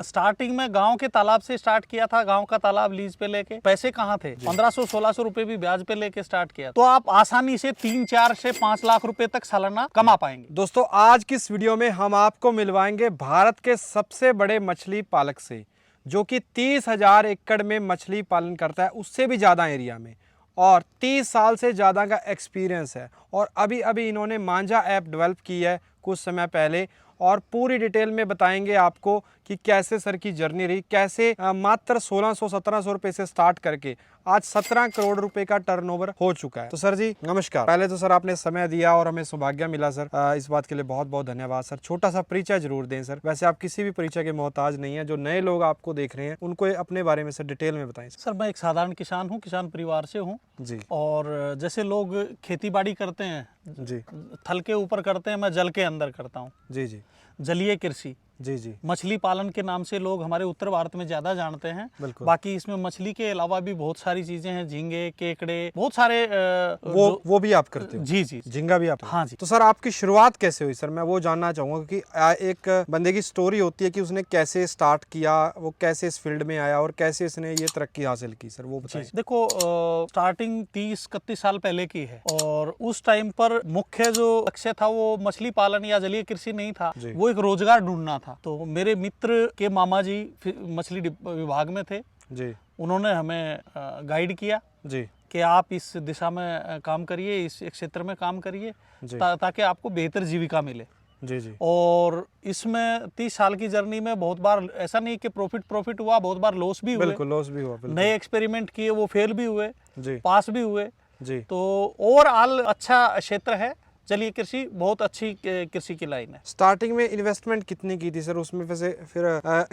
Starting में गांव के तालाब से स्टार्ट किया था, गांव का तालाब लीज पे लेके। पैसे कहाँ थे, 1500-1600 रुपए भी ब्याज पे लेके स्टार्ट किया। तो आप आसानी से 3-4 से 5 लाख रुपए तक सालाना कमा पाएंगे। दोस्तों, आज की इस वीडियो में हम आपको मिलवाएंगे भारत के सबसे बड़े मछली पालक से, जो कि 30,000 एकड़ में मछली पालन करता है, उससे भी ज़्यादा एरिया में, और 30 साल से ज़्यादा का एक्सपीरियंस है। और अभी अभी इन्होंने मांझा ऐप डेवलप की है कुछ समय पहले, और पूरी डिटेल में बताएंगे आपको कि कैसे सर की जर्नी रही, कैसे मात्र 1600-1700 रुपए से स्टार्ट करके आज 17 करोड़ रुपए का टर्नओवर हो चुका है। तो सर जी नमस्कार। पहले तो सर आपने समय दिया और हमें सौभाग्य मिला सर, इस बात के लिए बहुत बहुत धन्यवाद सर। छोटा सा परिचय जरूर दें सर, वैसे आप किसी भी परिचय के मोहताज नहीं है। जो नए लोग आपको देख रहे हैं उनको अपने बारे में सर डिटेल में बताएं। सर मैं एक साधारण किसान हूँ, किसान परिवार से हूँ जी। और जैसे लोग खेती बाड़ी करते हैं जी, थल के ऊपर करते हैं, मैं जल के अंदर करता हूँ। जी जी जलीय कृषि, जी जी मछली पालन के नाम से लोग हमारे उत्तर भारत में ज्यादा जानते हैं। बिल्कुल। बाकी इसमें मछली के अलावा भी बहुत सारी चीजें हैं, झींगे, केकड़े, बहुत सारे वो भी आप करते हो? जी जी, झींगा भी आप? हाँ जी। तो सर आपकी शुरुआत कैसे हुई सर, मैं वो जानना चाहूंगा कि एक बंदे की स्टोरी होती है कि उसने कैसे स्टार्ट किया, वो कैसे इस फील्ड में आया और कैसे इसने ये तरक्की हासिल की, सर वो बताइए। देखो स्टार्टिंग 30-31 साल पहले की है, और उस टाइम पर मुख्य जो लक्ष्य था वो मछली पालन या जलीय कृषि नहीं था, वो एक रोजगार ढूंढना था। तो मेरे मित्र के मामा जी मछली विभाग में थे जी, उन्होंने हमें गाइड किया जी कि आप इस दिशा में काम करिए, इस क्षेत्र में काम करिए, ताकि आपको बेहतर जीविका मिले। जी जी। और इसमें 30 साल की जर्नी में बहुत बार ऐसा नहीं कि प्रॉफिट हुआ, बहुत बार लॉस भी हुए। बिल्कुल लॉस भी हुआ। नए एक्सपेरिमेंट किए, वो फेल भी हुए जी, पास भी हुए जी। तो ओवरऑल अच्छा क्षेत्र है जलीय कृषि, बहुत अच्छी कृषि की लाइन है। स्टार्टिंग में इन्वेस्टमेंट कितनी की थी सर उसमें, वैसे फिर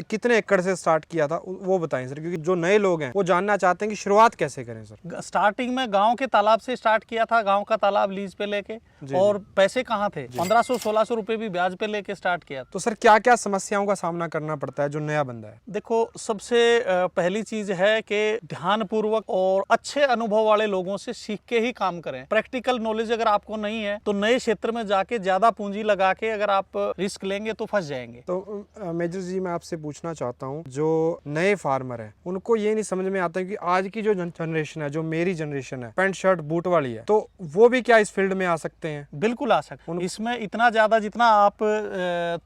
कितने एकड़ से स्टार्ट किया था वो बताएं सर, क्योंकि जो नए लोग हैं वो जानना चाहते हैं कि शुरुआत कैसे करें सर। स्टार्टिंग में गांव के तालाब से स्टार्ट किया था, गांव का तालाब लीज पे लेके, और पैसे कहाँ थे, 1500-1600 रुपए भी ब्याज पे लेके स्टार्ट किया। तो सर क्या क्या समस्याओं का सामना करना पड़ता है जो नया बंदा है? देखो सबसे पहली चीज है कि ध्यान पूर्वक और अच्छे अनुभव वाले लोगों से सीख के ही काम करें। प्रैक्टिकल नॉलेज अगर आपको नहीं है तो नए क्षेत्र में जाके ज्यादा पूंजी लगा के अगर आप रिस्क लेंगे तो फंस जाएंगे। तो मेजर जी मैं आपसे पूछना चाहता हूँ, जो नए फार्मर है उनको ये नहीं समझ में आता कि आज की जो जनरेशन है, जो मेरी जनरेशन है, पैंट शर्ट बूट वाली है, तो वो भी क्या इस फील्ड में आ सकते हैं? बिल्कुल आ सकते हैं। इसमें इतना ज्यादा जितना आप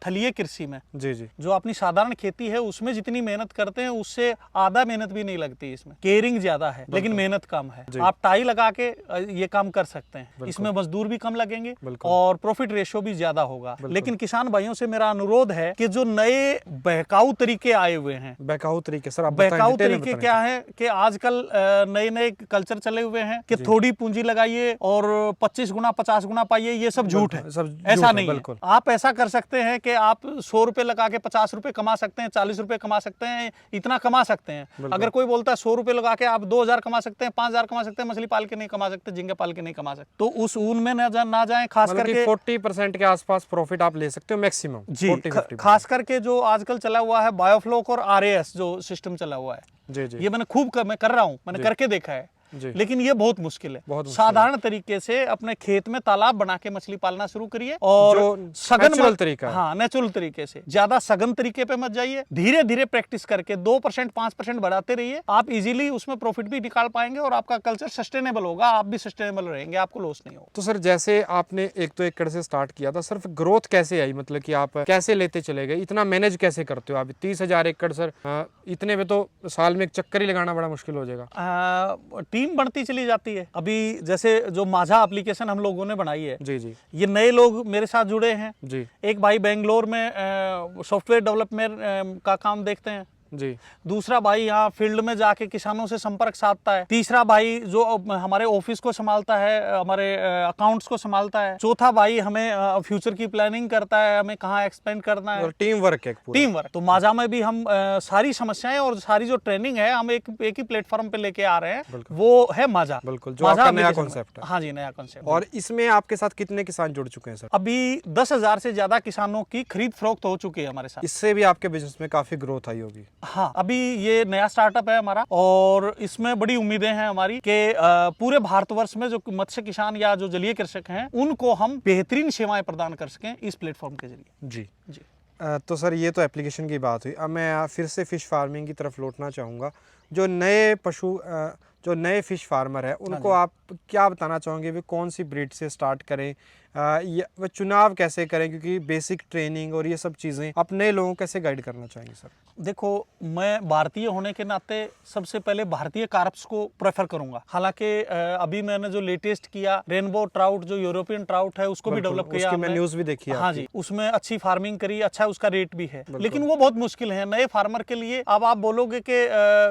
थलीय कृषि में, जी जी, जो अपनी साधारण खेती है उसमें जितनी मेहनत करते हैं उससे आधा मेहनत भी नहीं लगती। इसमें केयरिंग ज्यादा है लेकिन मेहनत कम है। आप टाई लगा के ये काम कर सकते हैं, इसमें मजदूर भी कम लगेंगे और प्रॉफिट रेशियो भी ज्यादा होगा। लेकिन किसान भाइयों से मेरा अनुरोध है कि जो नए बहकाऊ तरीके आए हुए हैं, बहकाऊ तरीके सर आप बहकाऊ तरीके क्या है कि आजकल नए नए कल्चर चले हुए हैं कि थोड़ी पूंजी लगाइए और 25 गुना 50 गुना पाइए, ये सब झूठ है। ऐसा नहीं है। आप ऐसा कर सकते हैं कि आप 100 रुपए लगा के 50 रुपए कमा सकते हैं, 40 रुपए कमा सकते हैं, इतना कमा सकते हैं। अगर कोई बोलता है 100 रुपए लगा के आप 2000 कमा सकते हैं, 5000 कमा सकते हैं, मछली पाल के नहीं कमा सकते, झींगे पाल के नहीं कमा सकते, तो उस ऊन में ना जाए। खास करके 40% के आसपास प्रॉफिट आप ले सकते हो मैक्सिमम जी। खास करके जो आजकल चला हुआ है बायोफ्लोक और RAS जो सिस्टम चला हुआ है, जी जी, ये मैं कर रहा हूँ, मैंने करके देखा है, लेकिन ये बहुत मुश्किल है। साधारण तरीके से अपने खेत में तालाब बना के मछली पालना शुरू करिए, और सघन तरीका, हाँ नेचुरल तरीके से, ज्यादा सघन तरीके पे मत जाइए। धीरे धीरे प्रैक्टिस करके 2% 5% बढ़ाते रहिए, आप इजीली उसमें प्रॉफिट भी निकाल पाएंगे और आपका कल्चर सस्टेनेबल होगा, आप भी सस्टेनेबल रहेंगे, आपको लॉस नहीं होगा। तो सर जैसे आपने 1-2 एकड़ से स्टार्ट किया था, सिर्फ ग्रोथ कैसे आई, मतलब कि आप कैसे लेते चले गए, इतना मैनेज कैसे करते हो आप? 30,000 एकड़ सर, इतने में तो साल में एक चक्कर ही लगाना बड़ा मुश्किल हो जाएगा। टीम बढ़ती चली जाती है। अभी जैसे जो माझा एप्लीकेशन हम लोगों ने बनाई है, जी जी, ये नए लोग मेरे साथ जुड़े हैं जी। एक भाई बेंगलोर में सॉफ्टवेयर डेवलपमेंट का काम देखते हैं जी, दूसरा भाई यहाँ फील्ड में जाके किसानों से संपर्क साधता है, तीसरा भाई जो हमारे ऑफिस को संभालता है, हमारे अकाउंट्स को संभालता है, चौथा भाई हमें फ्यूचर की प्लानिंग करता है, हमें कहाँ एक्सपेंड करना है। टीम वर्क है, टीम वर्क। तो माझा में भी हम सारी समस्याएं और सारी जो ट्रेनिंग है हम एक ही प्लेटफॉर्म पे लेके आ रहे हैं, वो है माझा। बिल्कुल, जो आपका नया कॉन्सेप्ट है। हाँ जी, नया कॉन्सेप्ट। और इसमें आपके साथ कितने किसान जुड़ चुके हैं सर? अभी 10,000 से ज्यादा किसानों की खरीद फरोख्त हो चुकी है हमारे साथ। इससे भी आपके बिजनेस में काफी ग्रोथ आई होगी। हाँ, अभी ये नया स्टार्टअप है हमारा और इसमें बड़ी उम्मीदें हैं हमारी कि पूरे भारतवर्ष में जो मत्स्य किसान या जो जलीय कृषक हैं उनको हम बेहतरीन सेवाएं प्रदान कर सकें इस प्लेटफॉर्म के जरिए। जी जी। तो सर ये तो एप्लीकेशन की बात हुई। अब मैं फिर से फ़िश फार्मिंग की तरफ लौटना चाहूँगा। जो नए फ़िश फार्मर है उनको आप क्या बताना चाहोगे भी कौन सी ब्रीड से स्टार्ट करें, या वह चुनाव कैसे करें, क्योंकि बेसिक ट्रेनिंग और ये सब चीज़ें आप नए लोगों को कैसे गाइड करना चाहेंगे सर? देखो, मैं भारतीय होने के नाते सबसे पहले भारतीय कार्प्स को प्रेफर करूंगा। हालांकि अभी मैंने जो लेटेस्ट किया रेनबो ट्राउट, जो यूरोपियन ट्राउट है, उसको भी डेवलप किया मैं न्यूज़ भी देखी है। हाँ जी, उसमें अच्छी फार्मिंग करी, अच्छा उसका रेट भी है, लेकिन वो बहुत मुश्किल है नए फार्मर के लिए। अब आप बोलोगे कि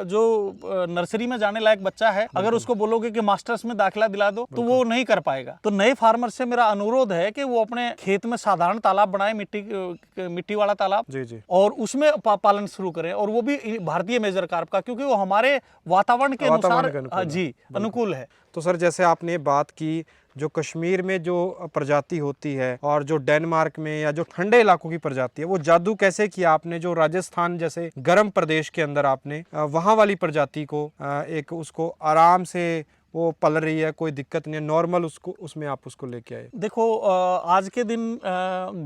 जो नर्सरी में जाने लायक बच्चा है, अगर उसको बोलोगे कि मास्टर्स में दाखिला दिला दो तो वो नहीं कर पाएगा। तो नए फार्मर से मेरा अनुरोध है कि वो अपने खेत में साधारण तालाब बनाए, मिट्टी वाला तालाब, जी। और उसमें पालन शुरू करें, और वो भी भारतीय मेजर कार्प का, क्योंकि वो हमारे वातावरण के अनुसार जी अनुकूल है। तो सर जैसे आपने बात की जो कश्मीर में जो प्रजाति होती है और जो डेनमार्क में या जो ठंडे इलाकों की प्रजाति है, वो जादू कैसे किया आपने जो राजस्थान जैसे गर्म प्रदेश के अंदर आपने वहाँ वाली प्रजाति को एक उसको आराम से वो पल रही है, कोई दिक्कत नहीं है, नॉर्मल उसमें आप उसको लेके आए? देखो, आज के दिन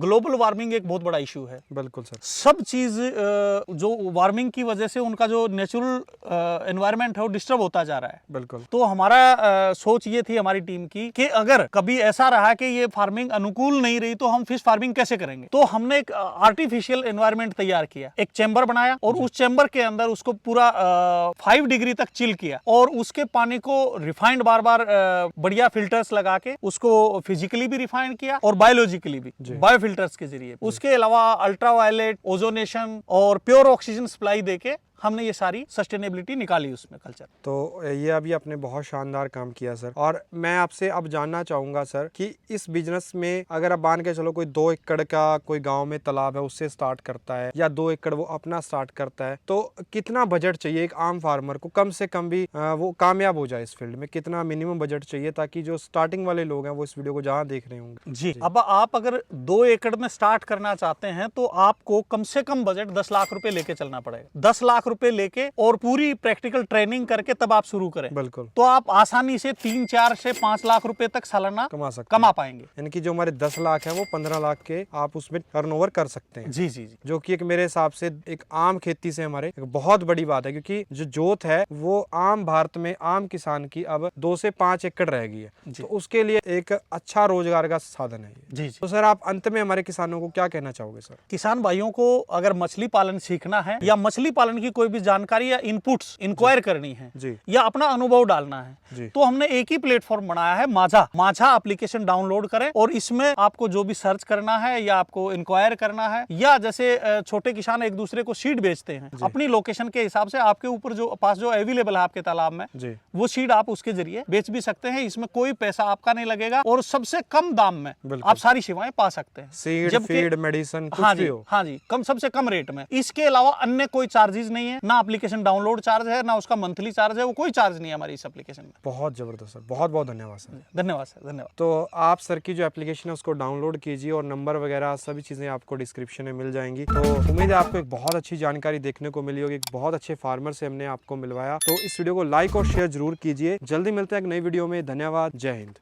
ग्लोबल वार्मिंग एक बहुत बड़ा इशू है। बिल्कुल सर। सब चीज जो वार्मिंग की वजह से उनका जो नेचुरल एनवायरनमेंट है वो डिस्टर्ब होता जा रहा है। बिल्कुल। तो हमारा सोच ये थी हमारी टीम की कि अगर कभी ऐसा रहा कि ये फार्मिंग अनुकूल नहीं रही तो हम फिश फार्मिंग कैसे करेंगे। तो हमने एक आर्टिफिशियल एनवायरनमेंट तैयार किया, एक चैम्बर बनाया, और उस चैम्बर के अंदर उसको पूरा 5 डिग्री तक चिल किया, और उसके पानी को रिफाइंड बार बढ़िया फिल्टर्स लगा के उसको फिजिकली भी रिफाइंड किया और बायोलॉजिकली भी, बायो फिल्टर्स के जरिए। उसके अलावा अल्ट्रावायलेट, ओजोनेशन और प्योर ऑक्सीजन सप्लाई देके हमने ये सारी सस्टेनेबिलिटी निकाली उसमें कल्चर। तो ये अभी आपने बहुत शानदार काम किया सर। और मैं आपसे अब जानना चाहूँगा सर कि इस बिजनेस में अगर आप मान के चलो कोई 2 एकड़ का कोई गांव में तालाब है उससे स्टार्ट करता है, या 2 एकड़ वो अपना स्टार्ट करता है, तो कितना बजट चाहिए एक आम फार्मर को, कम से कम भी वो कामयाब हो जाए इस फील्ड में? कितना मिनिमम बजट चाहिए ताकि जो स्टार्टिंग वाले लोग हैं वो इस वीडियो को जहाँ देख रहे होंगे? जी, अब आप अगर 2 एकड़ में स्टार्ट करना चाहते हैं तो आपको कम से कम बजट 10 लाख रुपए लेके चलना पड़ेगा। 10 लाख रुपए लेके और पूरी प्रैक्टिकल ट्रेनिंग करके तब आप शुरू करें। बिल्कुल। तो आप आसानी से 3, 4 से 5 लाख रुपए तक सालाना कमा पाएंगे। यानी कि जो हमारे 10 लाख है वो 15 लाख के आप उसमें टर्नओवर कर सकते हैं। जी जी जी। जो कि एक मेरे हिसाब से एक आम खेती से हमारे एक बहुत बड़ी बात है, क्योंकि जो जोत है वो आम भारत में आम किसान की अब 2 से 5 एकड़ रह गई है, तो उसके लिए एक अच्छा रोजगार का साधन है जी। तो सर आप अंत में हमारे किसानों को क्या कहना चाहोगे सर? किसान भाइयों को अगर मछली पालन सीखना है या मछली पालन की कोई भी जानकारी या इनपुट्स इंक्वायर करनी है जी, या अपना अनुभव डालना है जी, तो हमने एक ही प्लेटफॉर्म बनाया है, माझा एप्लीकेशन डाउनलोड करें, और इसमें आपको जो भी सर्च करना है या आपको इंक्वायर करना है, या जैसे छोटे किसान एक दूसरे को सीड बेचते हैं अपनी लोकेशन के हिसाब से, आपके ऊपर जो पास जो अवेलेबल है आपके तालाब में जी, वो सीड आप उसके जरिए बेच भी सकते हैं। इसमें कोई पैसा आपका नहीं लगेगा और सबसे कम दाम में आप सारी सेवाएं पा सकते हैं। सीड, फीड, मेडिसिन, हाँ जी, हाँ जी, सबसे कम रेट में। इसके अलावा अन्य कोई चार्जेस नहीं है, ना एप्लीकेशन डाउनलोड चार्ज है, ना उसका मंथली चार्ज है, वो कोई चार्ज नहीं है हमारी इस एप्लीकेशन में। बहुत जबरदस्त सर, बहुत बहुत धन्यवाद सर। धन्यवाद सर, धन्यवाद। तो आप सर की जो एप्लीकेशन है उसको डाउनलोड कीजिए और नंबर वगैरह सभी चीज़ें आपको डिस्क्रिप्शन में मिल जाएंगी। तो उम्मीद है आपको एक बहुत अच्छी जानकारी देखने को मिली होगी, एक बहुत अच्छे फार्मर से हमने आपको मिलवाया। तो इस वीडियो को लाइक और शेयर जरूर कीजिए। जल्दी मिलते हैं एक नई वीडियो में। धन्यवाद। जय हिंद।